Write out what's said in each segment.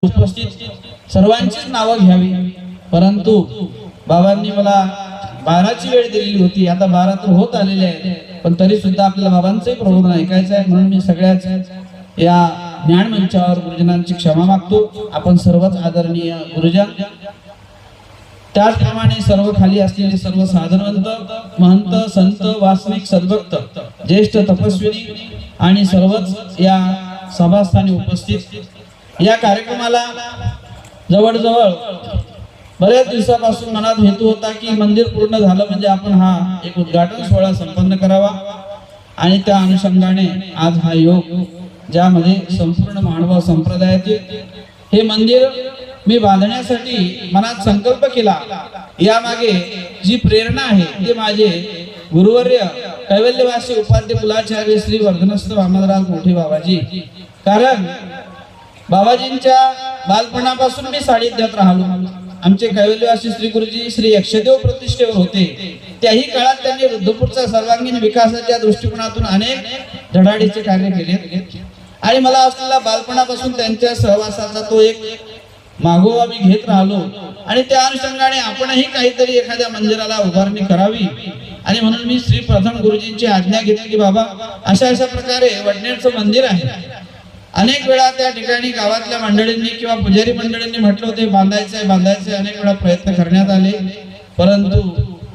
उपस्थित सर्वांचीच नावं घ्यावी, परंतु बाबांनी मला 12ची वेळ दिलेली होती. आता 12 तर होत आलेले आहेत, पण तरी सुद्धा आपल्याला बाबांचंही प्रबोधन ऐकायचं आहे. म्हणून मी सगळ्याच या ज्ञान मंचावर गुरुजनांची क्षमा मागतो. आपण सर्वच आदरणीय गुरुजन, त्याचप्रमाणे सर्व खाली असलेले सर्व साधनवंत, महंत, संत, वासनिक, सद्भक्त, ज्येष्ठ तपस्विनी आणि सर्वच या सभास्थानी उपस्थित. या कार्यक्रमाला जवळजवळ बऱ्याच दिवसापासून मनात हेतू होता की मंदिर पूर्ण झालं म्हणजे आपण हा एक उद्घाटन सोहळा संपन्न करावा, आणि त्या अनुषंगाने आज हा योग, ज्यामध्ये संपूर्ण मानव संप्रदायातील हे मंदिर मी बांधण्यासाठी मनात संकल्प केला. यामागे जी प्रेरणा आहे ते माझे गुरुवर्य कैवल्यवासी उपाध्य कुलाचार्य श्री वर्धनस्थ वामनराज मोठे बाबाजी. कारण बाबाजींच्या बालपणापासून मी सानिध्यात राहिलो. आमचे कैवल्यवासी श्री गुरुजी श्री यक्षदेव प्रतिष्ठेवर होते. त्याही काळात त्यांनी वृद्धपूरचा सर्वांगीण विकासाच्या दृष्टिकोनातून अनेक धडाडीचे कार्य केले, आणि मला असलेला बालपणापासून त्यांच्या सहवासाचा तो एक मागोवा मी घेत राहिलो. आणि त्या अनुषंगाने आपणही काहीतरी एखाद्या मंदिराला उभारणी करावी, आणि म्हणून मी श्री प्रथम गुरुजींची आज्ञा घेतली की बाबा अशा प्रकारे वडनेरचं मंदिर आहे. अनेक वेळा त्या ठिकाणी गावातल्या मंडळींनी किंवा पुजारी मंडळींनी म्हटलं होते बांधायचंय बांधायचंय, अनेक वेळा प्रयत्न करण्यात आले, परंतु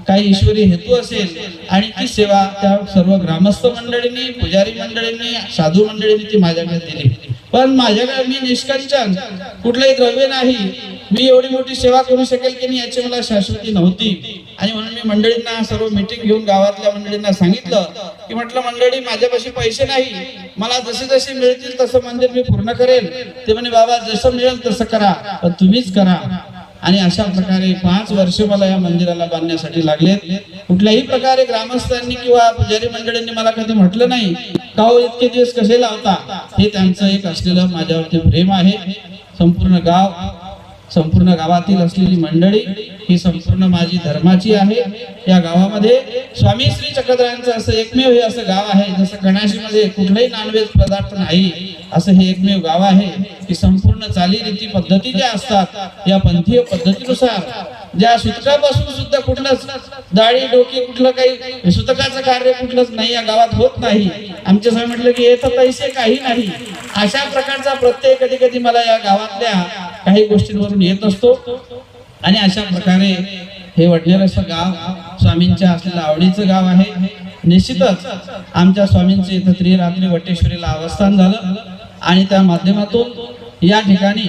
काही ईश्वरी हेतू असेल आणि ती सेवा त्या सर्व ग्रामस्थ मंडळींनी, पुजारी मंडळींनी, साधू मंडळींनी ती माझ्याकडे दिली. पण माझ्याकडे मी निष्कंचन, कुठलंही द्रव्य नाही, मी एवढी मोठी सेवा करू शकेल की नाही याची मला शाश्वती नव्हती. आणि म्हणून मी मंडळींना सर्व मीटिंग घेऊन गावातल्या मंडळींना सांगितलं की म्हटलं मंडळी माझ्यापाशी पैसे नाही, मला जसे जसे मिळतील तसं मंदिर मी पूर्ण करेल. ते म्हणे बाबा जसं मिळेल तसं करा, पण तुम्हीच करा. आणि अशा प्रकारे 5 वर्ष मला या मंदिराला बांधण्यासाठी लागले. कुठल्याही प्रकारे ग्रामस्थांनी किंवा पुजारी मंडळींनी मला कधी म्हटलं नाही का हो इतके दिवस कसे लावता. हे त्यांचं एक असलेलं माझ्यावरती प्रेम आहे. संपूर्ण गावातील असलेली मंडळी ही संपूर्ण माझी धर्माची आहे. या गावामध्ये स्वामी श्री चक्रधरांचं असं एकमेव हे असं गाव आहे, जसं कणाशीमध्ये कुठलाही नॉनव्हेज पदार्थ नाही असं हे एकमेव गाव आहे की संपूर्ण चालीरीती पद्धती ज्या असतात या पंथीय पद्धतीनुसार, ज्या सुतकापासून सुद्धा कुठलंच दाढी डोकी कुठलं काही सुतकाचं कार्य कुठलंच नाही या गावात होत नाही. आमच्या समोर म्हटलं की येतं पैसे काही नाही, अशा प्रकारचा प्रत्यय कधी कधी मला या गावातल्या काही गोष्टींवरून येत असतो. आणि अशा प्रकारे हे वडनेर असं गाव स्वामींच्या असलेलं आवडीचं गाव आहे. निश्चितच आमच्या स्वामींचे इथं त्रिरात्री वटेश्वरीला अवस्थान झालं, आणि त्या माध्यमातून या ठिकाणी